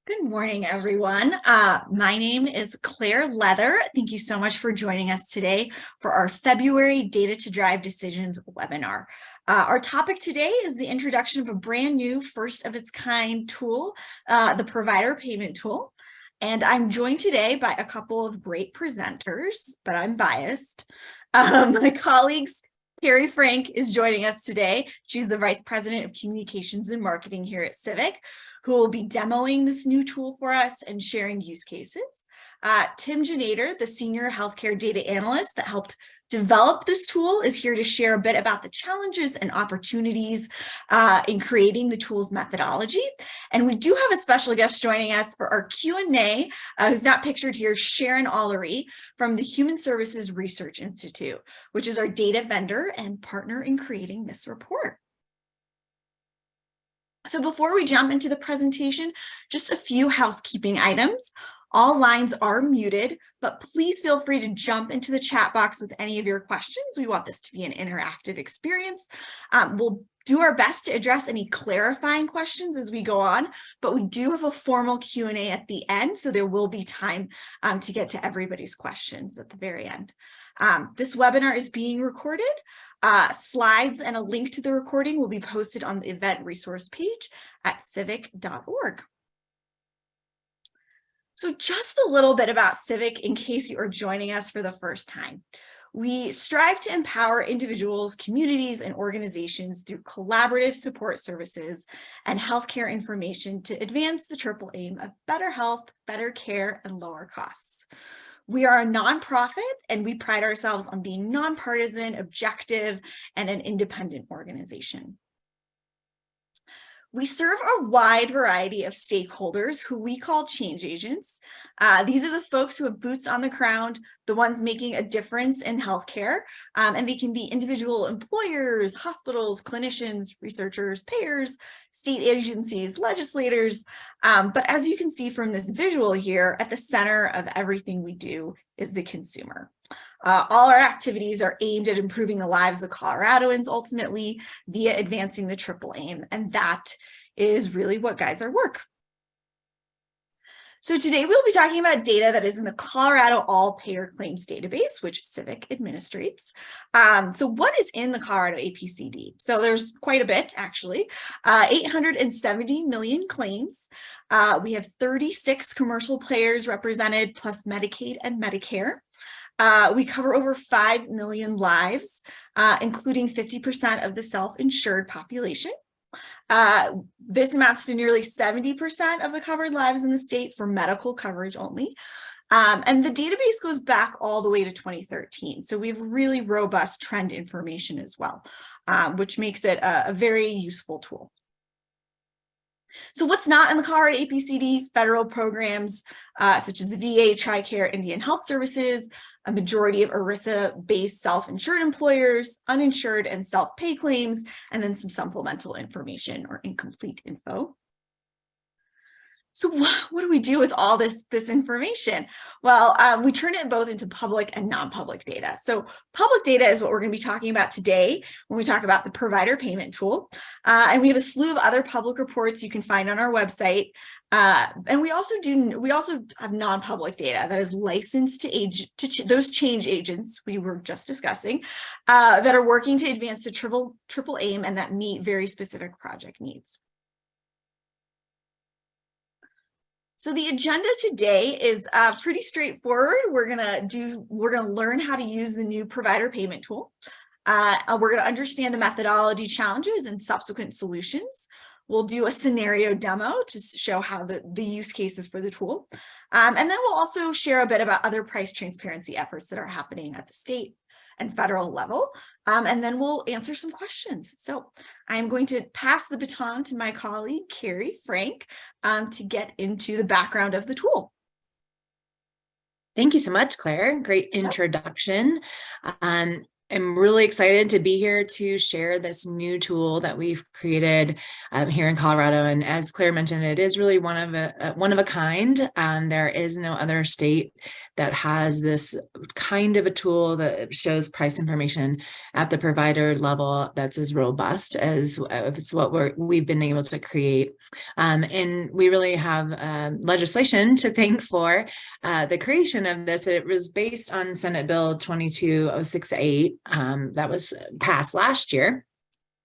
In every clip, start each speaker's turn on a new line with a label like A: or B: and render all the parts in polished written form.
A: Good morning, everyone. My name is Claire Leather. Thank you so much for joining us today for our February Data to Drive Decisions webinar. Our topic today is the introduction of a brand new first of its kind tool, the provider payment tool. And I'm joined today by a couple of great presenters, but I'm biased. My colleagues, Carrie Frank is joining us today. She's the Vice President of Communications and Marketing here at CIVHC, who will be demoing this new tool for us and sharing use cases. Tim Janader, the Senior Healthcare Data Analyst that helped develop this tool, is here to share a bit about the challenges and opportunities in creating the tool's methodology. And we do have a special guest joining us for our Q&A, who's not pictured here, Sharon Allery from the Human Services Research Institute, which is our data vendor and partner in creating this report. So before we jump into the presentation, just a few housekeeping items. All lines are muted, but please feel free to jump into the chat box with any of your questions. We want this to be an interactive experience. We'll do our best to address any clarifying questions as we go on, but we do have a formal Q&A at the end, so there will be time to get to everybody's questions at the very end. This webinar is being recorded. Slides and a link to the recording will be posted on the event resource page at civhc.org. So just a little bit about CIVHC in case you are joining us for the first time. We strive to empower individuals, communities, and organizations through collaborative support services and healthcare information to advance the triple aim of better health, better care, and lower costs. We are a nonprofit, and we pride ourselves on being nonpartisan, objective, and an independent organization. We serve a wide variety of stakeholders who we call change agents. These are the folks who have boots on the ground, the ones making a difference in healthcare, and they can be individual employers, hospitals, clinicians, researchers, payers, state agencies, legislators. But as you can see from this visual here, at the center of everything we do is the consumer. All our activities are aimed at improving the lives of Coloradans ultimately via advancing the triple aim, and that is really what guides our work. So today we'll be talking about data that is in the Colorado All Payer Claims Database, which CIVHC administrates. So what is in the Colorado APCD? So there's quite a bit, actually. 870 million claims. We have 36 commercial players represented, plus Medicaid and Medicare. We cover over 5 million lives, including 50% of the self-insured population. This amounts to nearly 70% of the covered lives in the state for medical coverage only. And the database goes back all the way to 2013. So we have really robust trend information as well, which makes it a very useful tool. So what's not in the Colorado APCD? Federal programs such as the VA, TRICARE, Indian Health Services, a majority of ERISA-based self-insured employers, uninsured and self-pay claims, and then some supplemental information or incomplete info. So what do we do with all this information? Well, we turn it both into public and non-public data. So public data is what we're going to be talking about today when we talk about the provider payment tool. And we have a slew of other public reports you can find on our website. And we also have non-public data that is licensed to those change agents we were just discussing that are working to advance the triple aim and that meet very specific project needs. So the agenda today is pretty straightforward. We're gonna learn how to use the new provider payment tool. We're gonna understand the methodology challenges and subsequent solutions. We'll do a scenario demo to show how the use cases for the tool. And then we'll also share a bit about other price transparency efforts that are happening at the state and federal level. And then we'll answer some questions. So I'm going to pass the baton to my colleague, Carrie Frank, to get into the background of the tool.
B: Thank you so much, Claire. Great introduction. I'm really excited to be here to share this new tool that we've created here in Colorado. And as Claire mentioned, it is really one of a kind. There is no other state that has this kind of a tool that shows price information at the provider level that's as robust as it's what we've been able to create. And we really have legislation to thank for the creation of this. It was based on Senate Bill 22068 that was passed last year.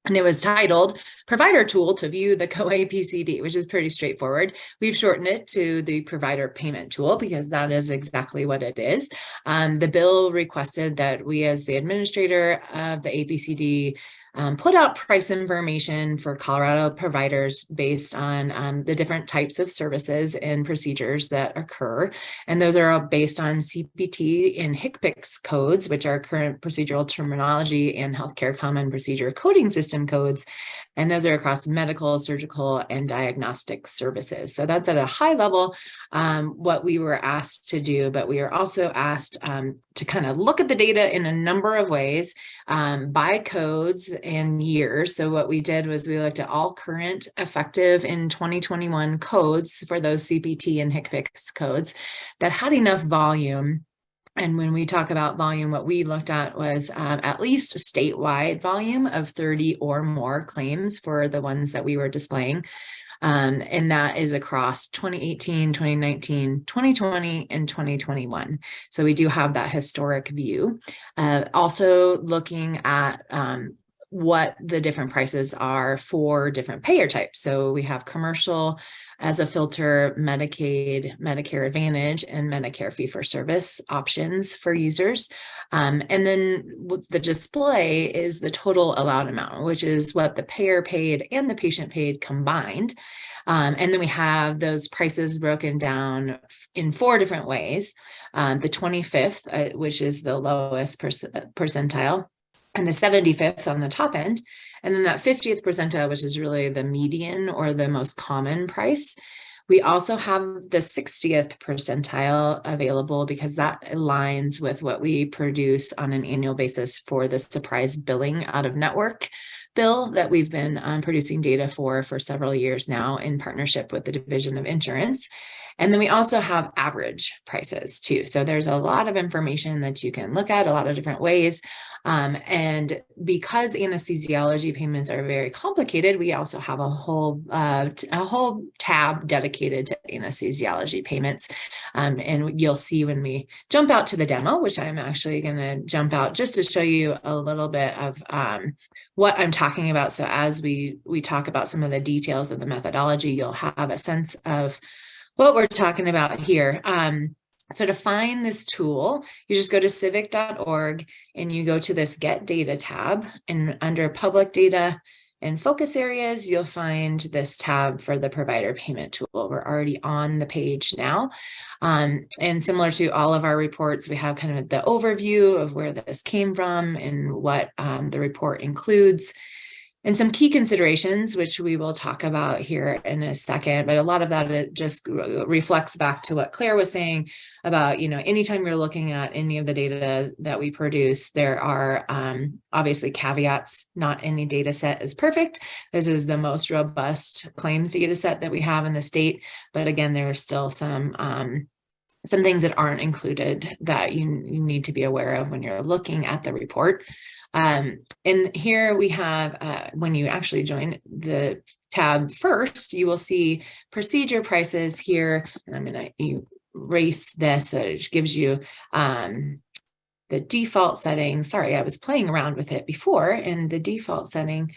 B: And it was titled Provider Tool to View the CO APCD, which is pretty straightforward. We've shortened it to the Provider Payment Tool because that is exactly what it is. The bill requested that we, as the administrator of the APCD, put out price information for Colorado providers based on the different types of services and procedures that occur. And those are all based on CPT and HCPS codes, which are current procedural terminology and healthcare common procedure coding system codes. And those are across medical, surgical, and diagnostic services. So that's at a high level what we were asked to do, but we are also asked to kind of look at the data in a number of ways by codes and years. So what we did was we looked at all current effective in 2021 codes for those CPT and HCPS codes that had enough volume. And when we talk about volume, what we looked at was at least a statewide volume of 30 or more claims for the ones that we were displaying. And that is across 2018, 2019, 2020, and 2021. So we do have that historic view. Also looking at what the different prices are for different payer types. So we have commercial as a filter, Medicaid, Medicare Advantage, and Medicare fee-for-service options for users. And then the display is the total allowed amount, which is what the payer paid and the patient paid combined. And then we have those prices broken down in 4 different ways. The 25th, which is the lowest percentile, and the 75th on the top end, and then that 50th percentile, which is really the median or the most common price. We also have the 60th percentile available because that aligns with what we produce on an annual basis for the surprise billing out of network bill that we've been producing data for several years now in partnership with the Division of Insurance. And then we also have average prices too. So there's a lot of information that you can look at a lot of different ways. And because anesthesiology payments are very complicated, we also have a whole tab dedicated to anesthesiology payments. And you'll see when we jump out to the demo, which I'm actually going to jump out just to show you a little bit of what I'm talking about. So as we talk about some of the details of the methodology, you'll have a sense of what we're talking about here. So to find this tool, you just go to civic.org and you go to this Get Data tab, and under Public Data and Focus Areas, you'll find this tab for the Provider Payment Tool. We're already on the page now. And similar to all of our reports, we have kind of the overview of where this came from and what the report includes. And some key considerations, which we will talk about here in a second, but a lot of that it just reflects back to what Claire was saying about, anytime you're looking at any of the data that we produce, there are obviously caveats. Not any data set is perfect. This is the most robust claims data set that we have in the state. But again, there are still some things that aren't included that you need to be aware of when you're looking at the report. And here we have, when you actually join the tab first, you will see procedure prices here. And I'm going to erase this so it gives you the default setting. Sorry, I was playing around with it before, and the default setting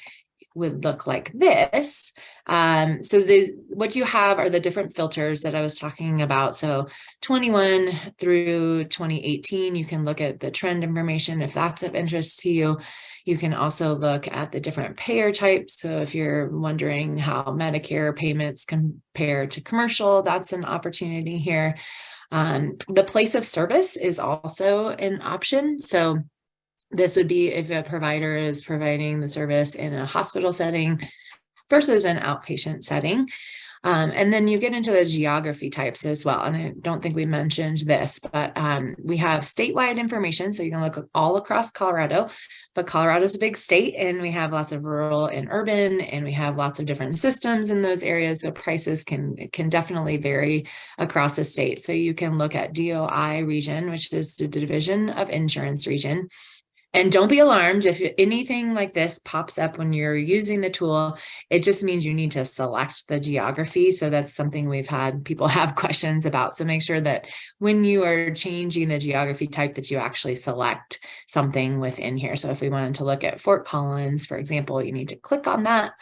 B: would look like this. So what you have are the different filters that I was talking about. So 21 through 2018, you can look at the trend information if that's of interest to you. You can also look at the different payer types. So if you're wondering how Medicare payments compare to commercial, that's an opportunity here. The place of service is also an option. So this would be if a provider is providing the service in a hospital setting versus an outpatient setting. And then you get into the geography types as well. And I don't think we mentioned this, but we have statewide information. So you can look all across Colorado, but Colorado is a big state and we have lots of rural and urban, and we have lots of different systems in those areas. So prices can definitely vary across the state. So you can look at DOI region, which is the Division of Insurance region. And don't be alarmed if anything like this pops up when you're using the tool. It just means you need to select the geography. So that's something we've had people have questions about. So make sure that when you are changing the geography type that you actually select something within here. So if we wanted to look at Fort Collins, for example, you need to click on that.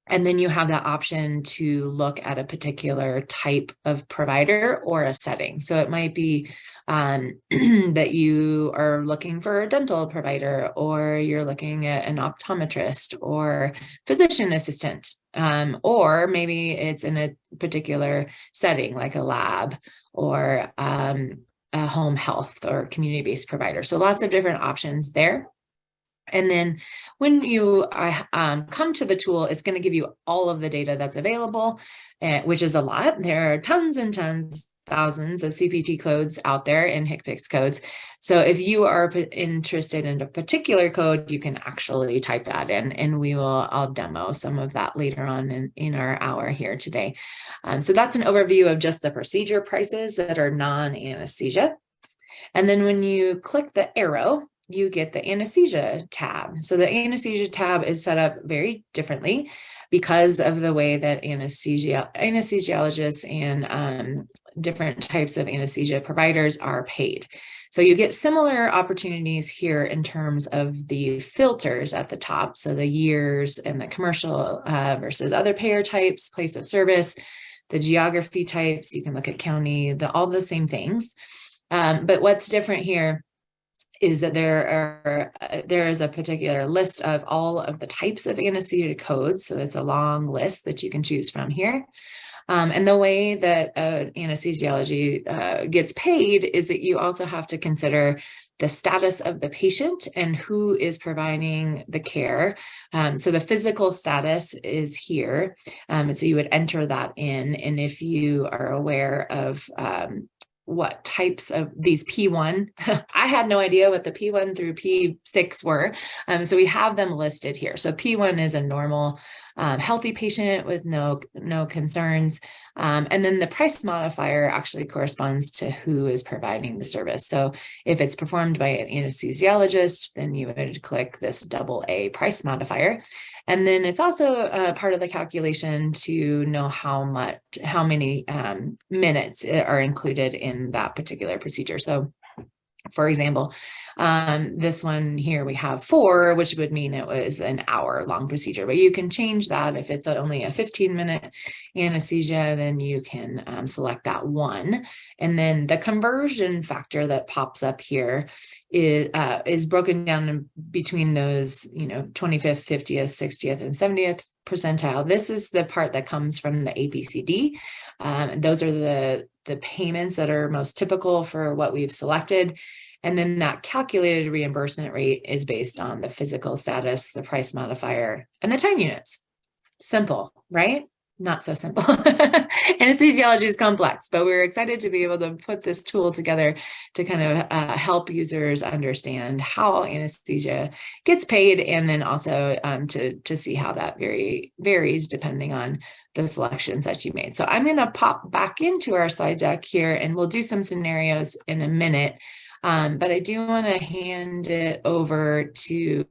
B: And then you have that option to look at a particular type of provider or a setting. So it might be that you are looking for a dental provider, or you're looking at an optometrist or physician assistant, or maybe it's in a particular setting like a lab or a home health or community-based provider. So lots of different options there. And then when you come to the tool, it's going to give you all of the data that's available, which is a lot. There are tons and tons, thousands of CPT codes out there and HCPS codes. So if you are interested in a particular code, you can actually type that in, and I'll demo some of that later on in our hour here today. So that's an overview of just the procedure prices that are non-anesthesia. And then when you click the arrow, you get the anesthesia tab. So the anesthesia tab is set up very differently because of the way that anesthesiologists and different types of anesthesia providers are paid. So you get similar opportunities here in terms of the filters at the top. So the years and the commercial versus other payer types, place of service, the geography types, you can look at county, all the same things. But what's different here is that there is a particular list of all of the types of anesthesia codes. So it's a long list that you can choose from here. And the way that anesthesiology gets paid is that you also have to consider the status of the patient and who is providing the care. So the physical status is here. And so you would enter that in. And if you are aware of what types of these P1, I had no idea what the P1 through P6 were. So we have them listed here. So P1 is a normal, healthy patient with no concerns. And then the price modifier actually corresponds to who is providing the service. So if it's performed by an anesthesiologist, then you would click this AA price modifier. And then it's also part of the calculation to know how many minutes are included in that particular procedure. So for example, this one here, we have 4, which would mean it was an hour-long procedure, but you can change that. If it's only a 15-minute anesthesia, then you can select that 1. And then the conversion factor that pops up here is broken down between those, 25th, 50th, 60th, and 70th percentile. This is the part that comes from the APCD. Those are the payments that are most typical for what we've selected. And then that calculated reimbursement rate is based on the physical status, the price modifier, and the time units. Simple, right? Not so simple. Anesthesiology is complex, but we're excited to be able to put this tool together to kind of help users understand how anesthesia gets paid, and then also to see how that varies depending on the selections that you made. So I'm going to pop back into our slide deck here, and we'll do some scenarios in a minute. But I do want to hand it over to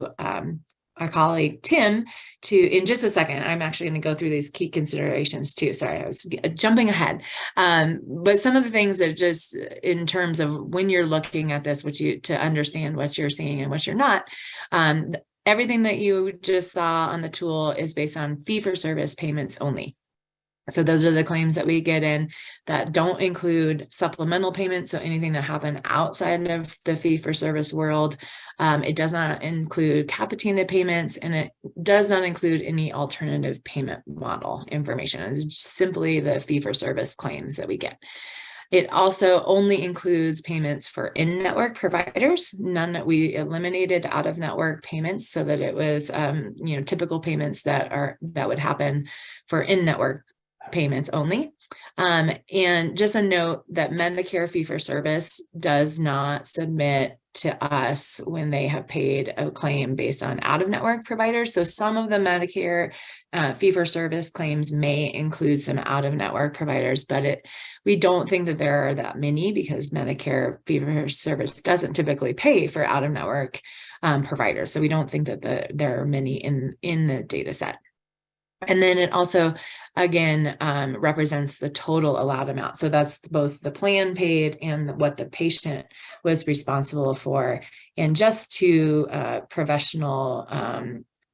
B: our colleague Tim in just a second. I'm actually going to go through these key considerations too. Sorry, I was jumping ahead. But some of the things that just in terms of when you're looking at this, to understand what you're seeing and what you're not, everything that you just saw on the tool is based on fee-for-service payments only. So those are the claims that we get in that don't include supplemental payments. So anything that happened outside of the fee-for-service world. It does not include capitated payments, and it does not include any alternative payment model information. It's simply the fee-for-service claims that we get. It also only includes payments for in-network providers. We eliminated out-of-network payments so that it was, typical payments that would happen for in-network payments only. And just a note that Medicare fee-for-service does not submit to us when they have paid a claim based on out-of-network providers. So some of the Medicare fee-for-service claims may include some out-of-network providers, but we don't think that there are that many because Medicare fee-for-service doesn't typically pay for out-of-network providers. So we don't think that there are many in the data set. And then it also, again, represents the total allowed amount. So that's both the plan paid and what the patient was responsible for, and just to professional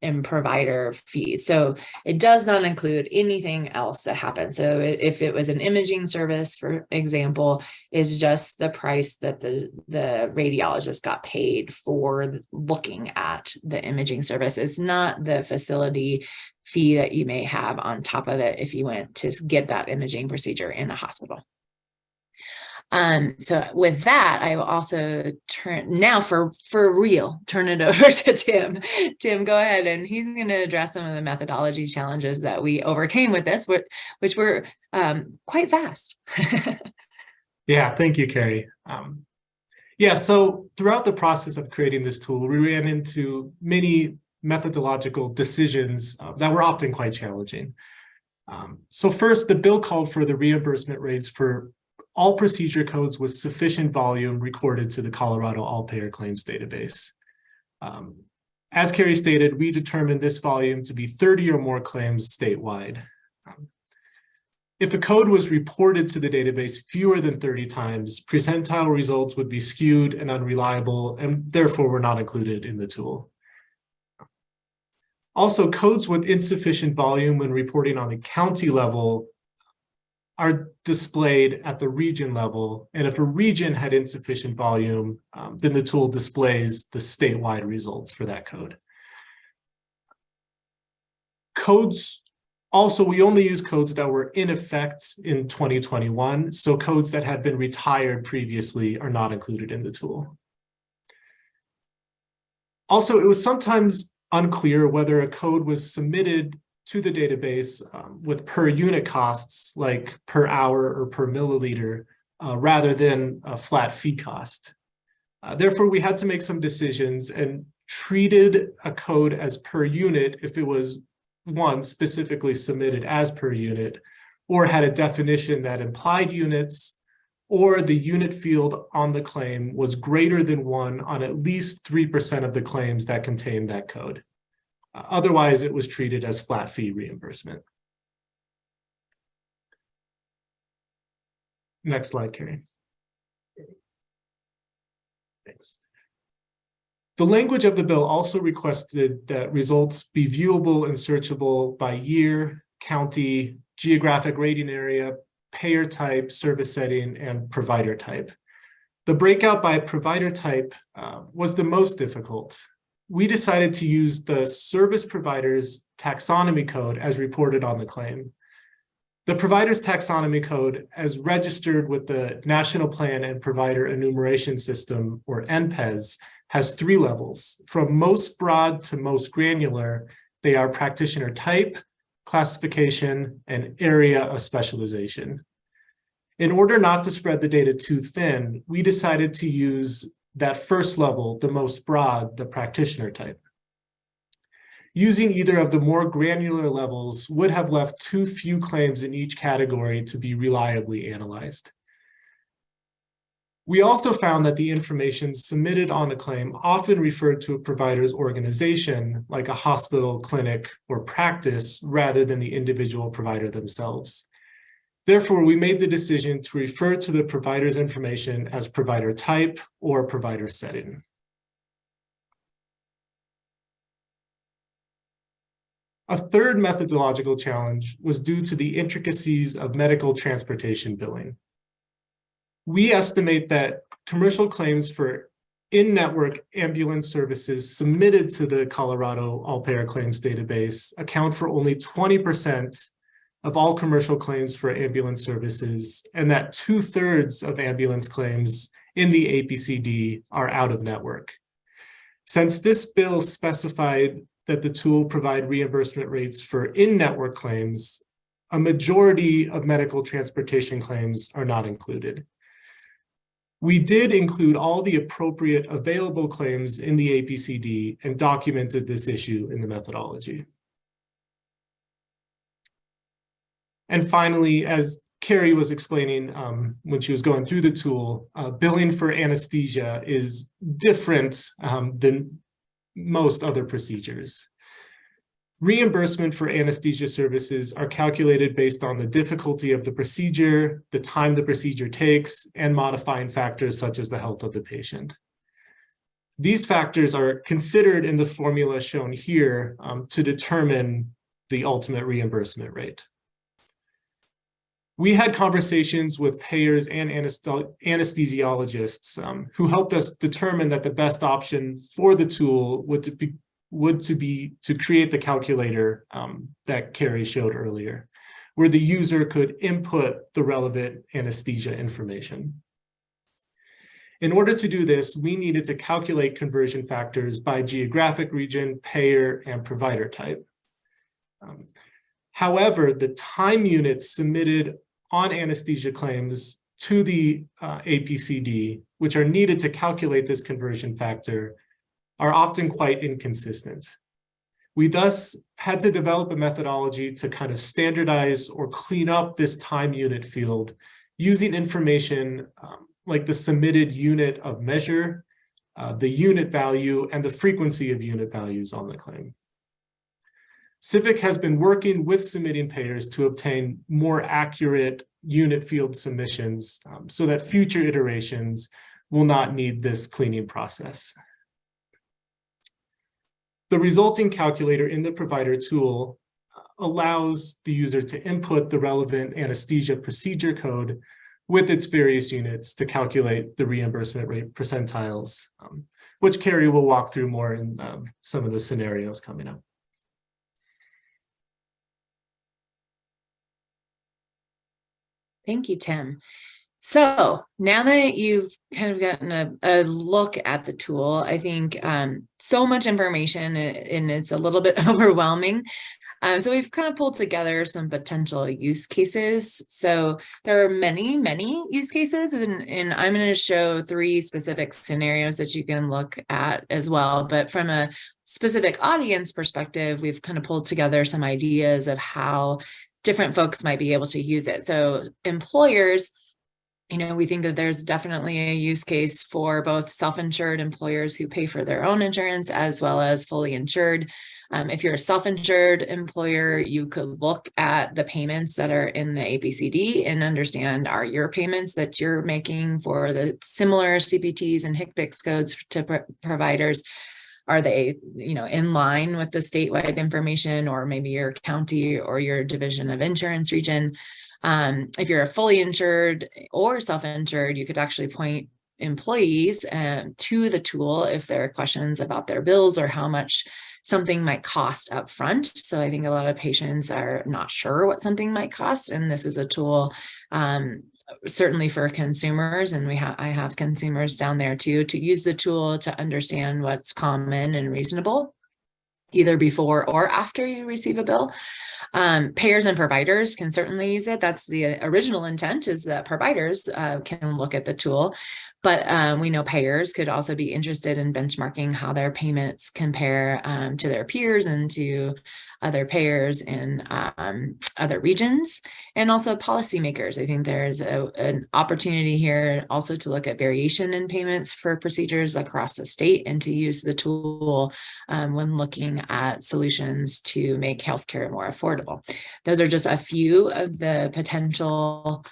B: and provider fees. So it does not include anything else that happens. So if it was an imaging service, for example, is just the price that the radiologist got paid for looking at the imaging service. It's not the facility fee that you may have on top of it if you went to get that imaging procedure in a hospital. So with that, I will also turn it over to Tim. Tim, go ahead, and he's going to address some of the methodology challenges that we overcame with this, which were quite fast.
C: Yeah, thank you, Carrie. So throughout the process of creating this tool, we ran into many methodological decisions that were often quite challenging. So first, the bill called for the reimbursement rates for all procedure codes with sufficient volume recorded to the Colorado All-Payer Claims Database. As Carrie stated, we determined this volume to be 30 or more claims statewide. If a code was reported to the database fewer than 30 times, percentile results would be skewed and unreliable, and therefore were not included in the tool. Also, codes with insufficient volume when reporting on the county level are displayed at the region level. And if a region had insufficient volume, then the tool displays the statewide results for that code. We only use codes that were in effect in 2021. So codes that had been retired previously are not included in the tool. Also, it was sometimes unclear whether a code was submitted to the database with per unit costs, like per hour or per milliliter, rather than a flat fee cost. Therefore, we had to make some decisions and treated a code as per unit if it was, one, specifically submitted as per unit, or had a definition that implied units, or the unit field on the claim was greater than 1 on at least 3% of the claims that contained that code. Otherwise, it was treated as flat fee reimbursement. Next slide, Carrie. Thanks. The language of the bill also requested that results be viewable and searchable by year, county, geographic rating area, payer type, service setting, and provider type. The breakout by provider type was the most difficult. We decided to use the service provider's taxonomy code as reported on the claim. The provider's taxonomy code, as registered with the National Plan and Provider Enumeration System, or NPES, has 3 levels. From most broad to most granular, they are practitioner type, classification, and area of specialization. In order not to spread the data too thin, we decided to use that first level, the most broad, the practitioner type. Using either of the more granular levels would have left too few claims in each category to be reliably analyzed. We also found that the information submitted on a claim often referred to a provider's organization, like a hospital, clinic, or practice, rather than the individual provider themselves. Therefore, we made the decision to refer to the provider's information as provider type or provider setting. A third methodological challenge was due to the intricacies of medical transportation billing. We estimate that commercial claims for in-network ambulance services submitted to the Colorado All-Payer Claims Database account for only 20% of all commercial claims for ambulance services, and that 2/3 of ambulance claims in the APCD are out of network. Since this bill specified that the tool provide reimbursement rates for in-network claims, a majority of medical transportation claims are not included. We did include all the appropriate available claims in the APCD and documented this issue in the methodology. And finally, as Carrie was explaining when she was going through the tool, billing for anesthesia is different than most other procedures. Reimbursement for anesthesia services are calculated based on the difficulty of the procedure, the time the procedure takes, and modifying factors such as the health of the patient. These factors are considered in the formula shown here to determine the ultimate reimbursement rate. We had conversations with payers and anesthesiologists who helped us determine that the best option for the tool would be to create the calculator that Carrie showed earlier, where the user could input the relevant anesthesia information. In order to do this, we needed to calculate conversion factors by geographic region, payer, and provider type. However, the time units submitted on anesthesia claims to the APCD, which are needed to calculate this conversion factor, are often quite inconsistent. We thus had to develop a methodology to kind of standardize or clean up this time unit field using information like the submitted unit of measure, the unit value, and the frequency of unit values on the claim. CIVHC has been working with submitting payers to obtain more accurate unit field submissions so that future iterations will not need this cleaning process. The resulting calculator in the provider tool allows the user to input the relevant anesthesia procedure code with its various units to calculate the reimbursement rate percentiles, which Carrie will walk through more in some of the scenarios coming up.
B: Thank you, Tim. So now that you've kind of gotten a look at the tool, I think so much information and it's a little bit overwhelming. So we've kind of pulled together some potential use cases. So there are many, many use cases, and I'm going to show 3 specific scenarios that you can look at as well. But from a specific audience perspective, we've kind of pulled together some ideas of how different folks might be able to use it. So employers, we think that there's definitely a use case for both self-insured employers who pay for their own insurance as well as fully insured. If you're a self-insured employer, you could look at the payments that are in the APCD and understand, are your payments that you're making for the similar CPTs and HCPS codes to providers, are they, in line with the statewide information, or maybe your county or your division of insurance region? If you're a fully insured or self-insured, you could actually point employees to the tool if there are questions about their bills or how much something might cost up front. So I think a lot of patients are not sure what something might cost, and this is a tool certainly for consumers, and I have consumers down there too, to use the tool to understand what's common and reasonable, either before or after you receive a bill. Payers and providers can certainly use it. That's the original intent, is that providers can look at the tool, but we know payers could also be interested in benchmarking how their payments compare to their peers and to other payers in other regions, and also policymakers. I think there's an opportunity here also to look at variation in payments for procedures across the state and to use the tool when looking at solutions to make healthcare more affordable. Those are just a few of the potential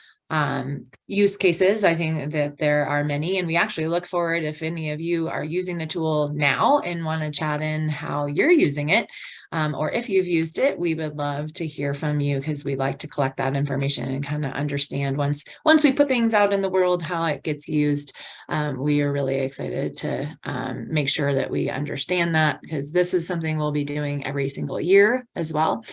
B: use cases. I think that there are many, and we actually look forward, if any of you are using the tool now and want to chat in how you're using it, or if you've used it, we would love to hear from you because we like to collect that information and kind of understand once we put things out in the world, how it gets used. We are really excited to make sure that we understand that, because this is something we'll be doing every single year as well,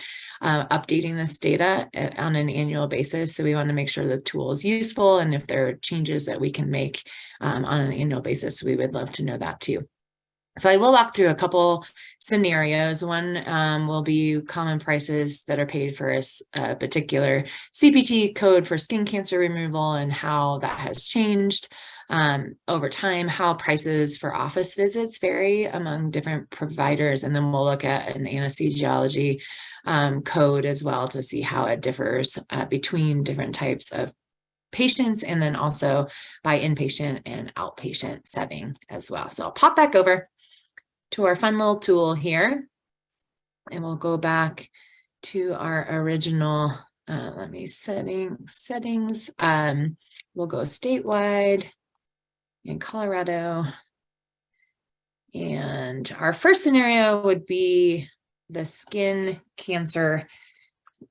B: updating this data on an annual basis. So we want to make sure the tool is useful, and if there are changes that we can make on an annual basis, we would love to know that too. So I will walk through a couple scenarios. One will be common prices that are paid for a particular CPT code for skin cancer removal and how that has changed over time, how prices for office visits vary among different providers. And then we'll look at an anesthesiology code as well to see how it differs between different types of patients, and then also by inpatient and outpatient setting as well. So I'll pop back over to our fun little tool here, and we'll go back to our original, settings. We'll go statewide in Colorado. And our first scenario would be the skin cancer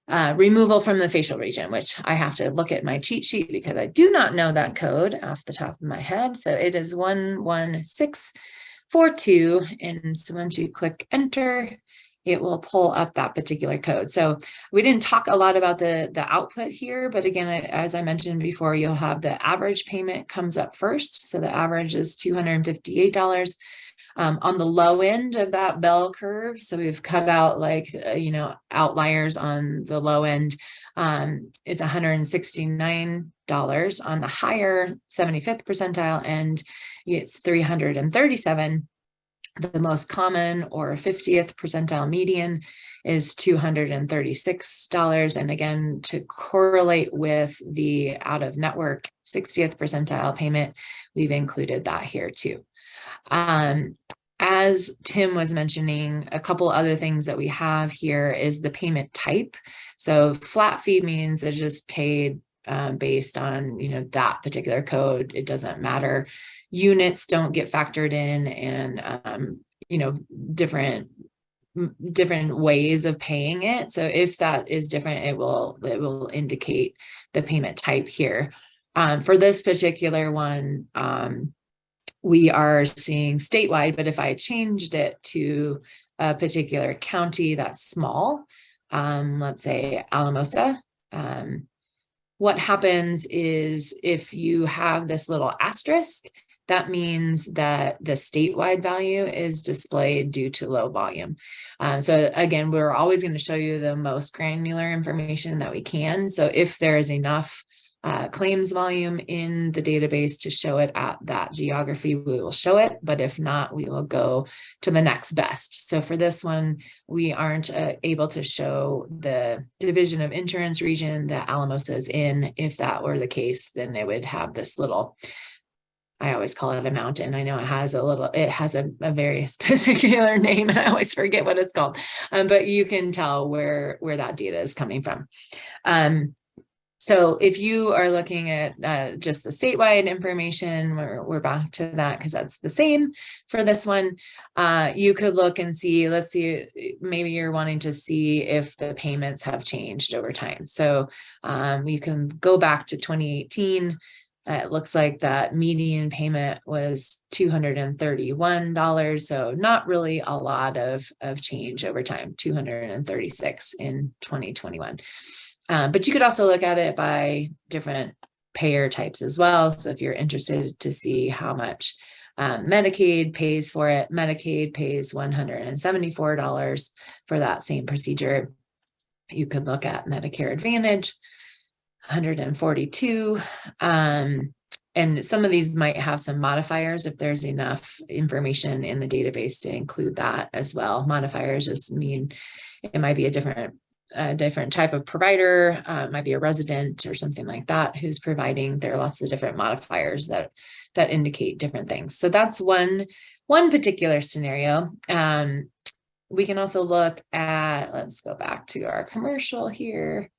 B: removal from the facial region, which I have to look at my cheat sheet because I do not know that code off the top of my head. So it is 11642. And so once you click enter, it will pull up that particular code. So we didn't talk a lot about the output here, but again, as I mentioned before, you'll have the average payment comes up first. So the average is $258. On the low end of that bell curve, so we've cut out outliers on the low end, it's $169. On the higher 75th percentile end, it's $337. The most common or 50th percentile median is $236. And again, to correlate with the out-of-network 60th percentile payment, we've included that here too. As Tim was mentioning, a couple other things that we have here is the payment type. So flat fee means it's just paid based on that particular code. It doesn't matter. Units don't get factored in, and different ways of paying it. So if that is different, it will indicate the payment type here. For this particular one, we are seeing statewide, but if I changed it to a particular county that's small, let's say Alamosa, what happens is if you have this little asterisk, that means that the statewide value is displayed due to low volume. So again, we're always going to show you the most granular information that we can. So if there is enough claims volume in the database to show it at that geography, we will show it. But if not, we will go to the next best. So for this one, we aren't able to show the division of insurance region that Alamosa is in. If that were the case, then it would have this little, I always call it a mountain. I know it has a very particular name, and I always forget what it's called. But you can tell where that data is coming from. So if you are looking at just the statewide information, we're back to that because that's the same for this one. You could look and see, let's see, maybe you're wanting to see if the payments have changed over time. So you can go back to 2018. It looks like that median payment was $231. So not really a lot of change over time, $236 in 2021. But you could also look at it by different payer types as well. So if you're interested to see how much Medicaid pays for it, Medicaid pays $174 for that same procedure. You could look at Medicare Advantage, $142. And some of these might have some modifiers if there's enough information in the database to include that as well. Modifiers just mean it might be a different type of provider, might be a resident or something like that who's providing. There are lots of different modifiers that indicate different things. So that's one particular scenario. We can also look at, let's go back to our commercial here.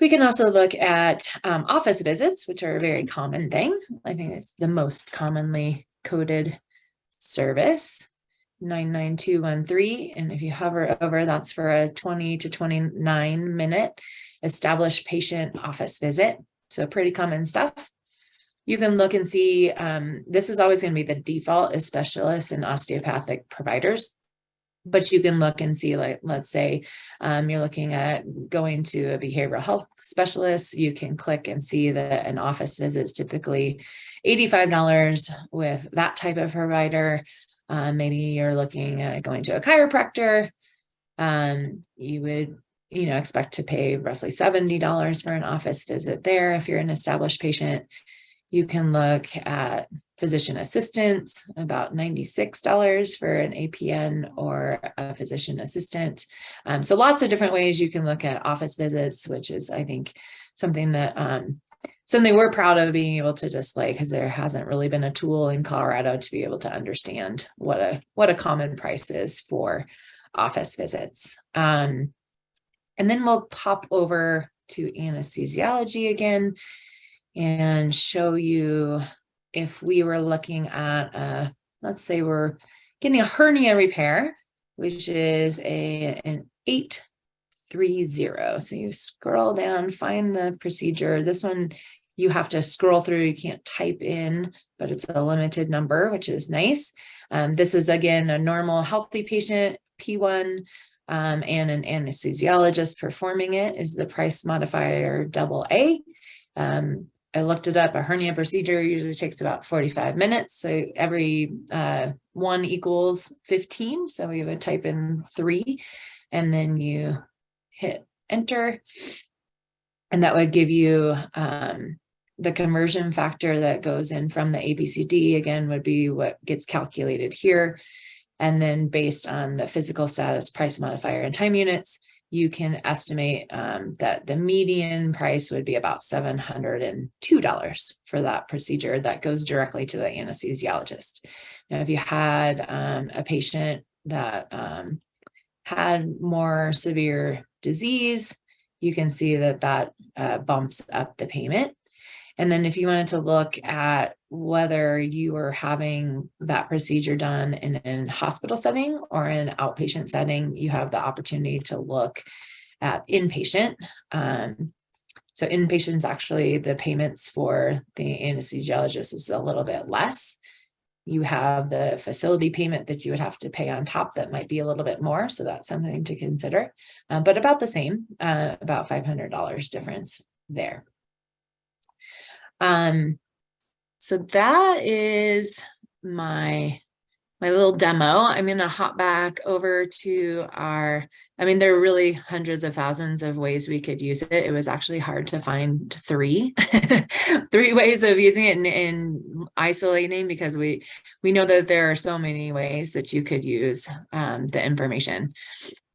B: We can also look at office visits, which are a very common thing. I think it's the most commonly coded service. 99213. And if you hover over, that's for a 20 to 29 minute established patient office visit. So pretty common stuff. You can look and see, this is always going to be the default is specialists and osteopathic providers. But you can look and see, like, let's say you're looking at going to a behavioral health specialist. You can click and see that an office visit is typically $85 with that type of provider. Maybe you're looking at going to a chiropractor. You would, expect to pay roughly $70 for an office visit there if you're an established patient. You can look at physician assistants, about $96 for an APN or a physician assistant. So lots of different ways you can look at office visits, which is, I think, something that something we're proud of being able to display, because there hasn't really been a tool in Colorado to be able to understand what a common price is for office visits. And then we'll pop over to anesthesiology again and show you if we were looking at, let's say we're getting a hernia repair, which is an 830. So you scroll down, find the procedure. This one you have to scroll through, you can't type in, but it's a limited number, which is nice. This is, again, a normal healthy patient, P1, and an anesthesiologist performing it is the price modifier AA. I looked it up. A hernia procedure usually takes about 45 minutes. So every 1 equals 15. So we would type in 3 and then you hit enter. And that would give you the conversion factor that goes in from the APCD, again, would be what gets calculated here. And then based on the physical status, price modifier, and time units, you can estimate that the median price would be about $702 for that procedure that goes directly to the anesthesiologist. Now, if you had a patient that had more severe disease, you can see that bumps up the payment. And then if you wanted to look at whether you are having that procedure done in a hospital setting or an outpatient setting, you have the opportunity to look at inpatient. So inpatient's actually the payments for the anesthesiologist is a little bit less. You have the facility payment that you would have to pay on top that might be a little bit more. So that's something to consider, but about the same, about $500 difference there. So that is my little demo. I'm going to hop back over to there are really hundreds of thousands of ways we could use it. It was actually hard to find three ways of using it in isolating, because we know that there are so many ways that you could use the information.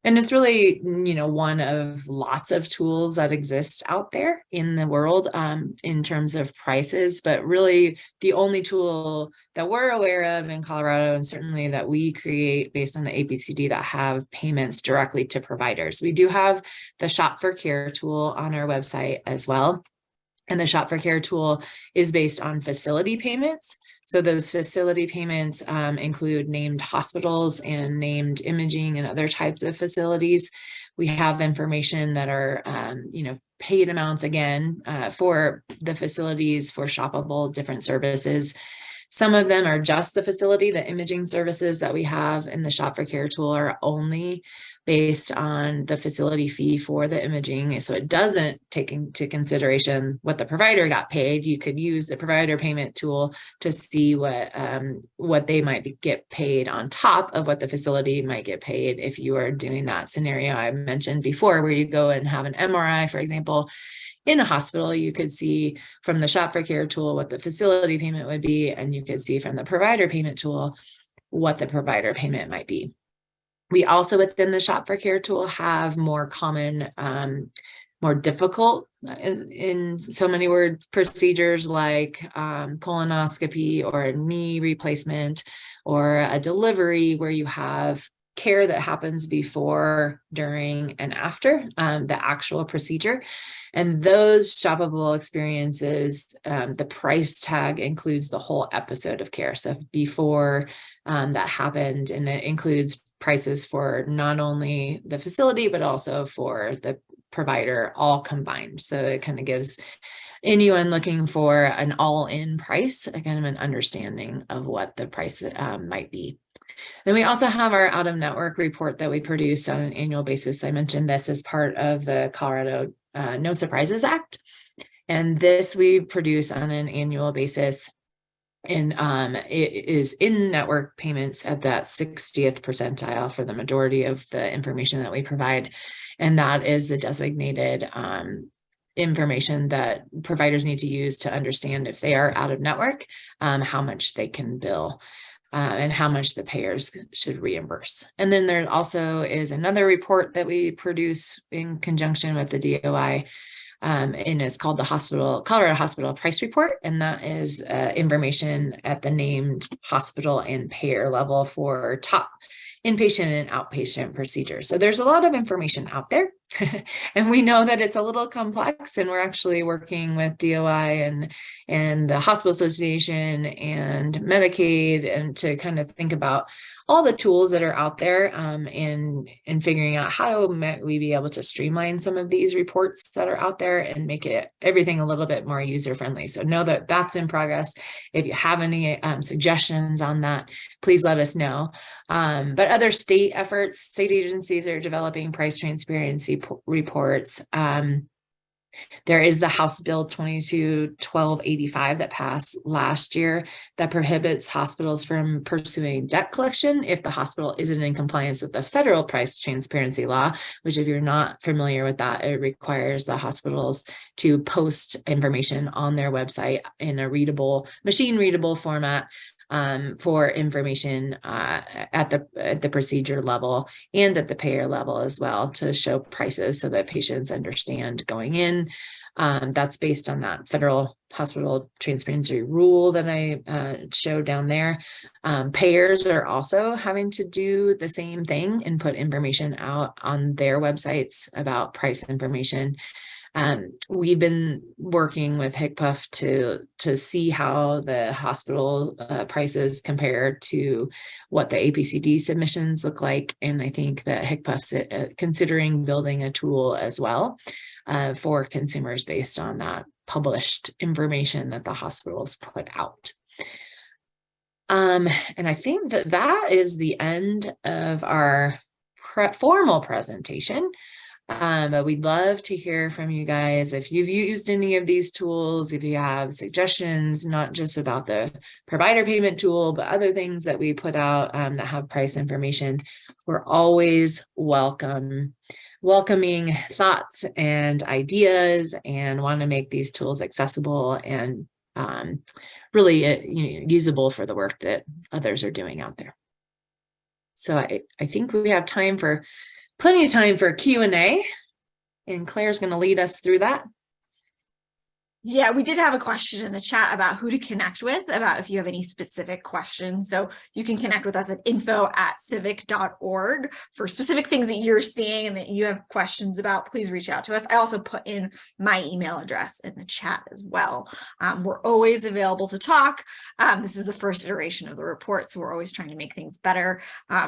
B: And it's really, one of lots of tools that exist out there in the world in terms of prices, but really the only tool that we're aware of in Colorado, and certainly that we create based on the APCD, that have payments directly to providers. We do have the Shop for Care tool on our website as well. And the Shop for Care tool is based on facility payments. So those facility payments include named hospitals and named imaging and other types of facilities. We have information that are, paid amounts, again, for the facilities for shoppable different services. Some of them are just the facility. The imaging services that we have in the Shop for Care tool are only based on the facility fee for the imaging. So it doesn't take into consideration what the provider got paid. You could use the provider payment tool to see what they might get paid on top of what the facility might get paid if you are doing that scenario I mentioned before, where you go and have an MRI, for example, in a hospital. You could see from the Shop for Care tool what the facility payment would be, and you could see from the provider payment tool what the provider payment might be. We also, within the Shop for Care tool, have more common, more difficult, in so many words, procedures like colonoscopy or knee replacement or a delivery, where you have care that happens before, during, and after the actual procedure. And those shoppable experiences, the price tag includes the whole episode of care. So before that happened, and it includes prices for not only the facility, but also for the provider, all combined. So it kind of gives anyone looking for an all-in price, a kind of an understanding of what the price might be. Then we also have our out-of-network report that we produce on an annual basis. I mentioned this as part of the Colorado No Surprises Act. And this we produce on an annual basis. And it is in-network payments at that 60th percentile for the majority of the information that we provide. And that is the designated information that providers need to use to understand if they are out of network, how much they can bill. And how much the payers should reimburse. And then there also is another report that we produce in conjunction with the DOI, and it's called the Colorado Hospital Price Report. And that is information at the named hospital and payer level for top inpatient and outpatient procedures. So there's a lot of information out there. And we know that it's a little complex, and we're actually working with DOI and the Hospital Association and Medicaid, and to kind of think about all the tools that are out there, and figuring out how might we be able to streamline some of these reports that are out there and make everything a little bit more user friendly. So know that that's in progress. If you have any suggestions on that, please let us know. But other state efforts, state agencies are developing price transparency reports. There is the House Bill 22-1285 that passed last year that prohibits hospitals from pursuing debt collection if the hospital isn't in compliance with the federal price transparency law, which, if you're not familiar with that, it requires the hospitals to post information on their website in a machine readable format for information at the procedure level and at the payer level as well, to show prices so that patients understand going in. That's based on that federal hospital transparency rule that I showed down there. Payers are also having to do the same thing and put information out on their websites about price information. We've been working with HCPF to see how the hospital prices compare to what the APCD submissions look like. And I think that HCPF's considering building a tool as well for consumers based on that published information that the hospitals put out. And I think that is the end of our formal presentation. But we'd love to hear from you guys if you've used any of these tools, if you have suggestions, not just about the provider payment tool, but other things that we put out that have price information. We're always welcoming thoughts and ideas, and want to make these tools accessible and really usable for the work that others are doing out there. So I think we have plenty of time for Q&A, and Claire's going to lead us through that.
A: Yeah, we did have a question in the chat about who to connect with, about if you have any specific questions. So you can connect with us at info@civic.org for specific things that you're seeing and that you have questions about. Please reach out to us. I also put in my email address in the chat as well. We're always available to talk. This is the first iteration of the report, so we're always trying to make things better.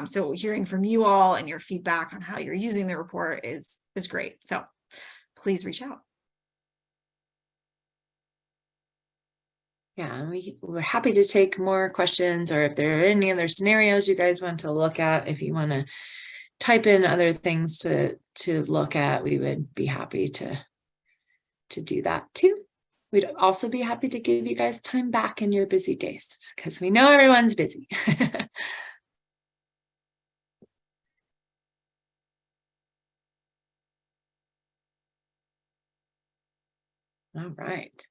A: So hearing from you all and your feedback on how you're using the report is great. So please reach out.
B: Yeah, we're happy to take more questions, or if there are any other scenarios you guys want to look at, if you want to type in other things to look at, we would be happy to do that too. We'd also be happy to give you guys time back in your busy days, because we know everyone's busy. All right.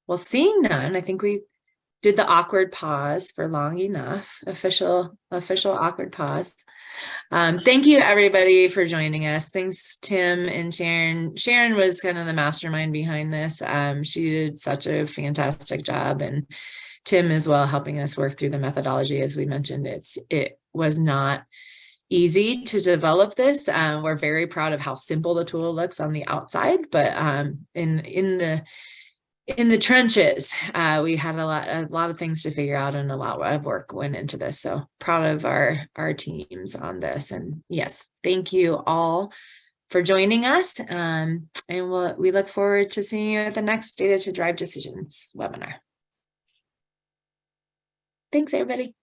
B: Well, seeing none, I think we did the awkward pause for long enough. Official awkward pause. Thank you, everybody, for joining us. Thanks, Tim and Sharon. Sharon was kind of the mastermind behind this. She did such a fantastic job, and Tim as well, helping us work through the methodology. As we mentioned, it was not easy to develop this. We're very proud of how simple the tool looks on the outside, but in the trenches, we had a lot of things to figure out, and a lot of work went into this. So proud of our teams on this. And yes, thank you all for joining us. And we look forward to seeing you at the next Data to Drive Decisions webinar. Thanks, everybody.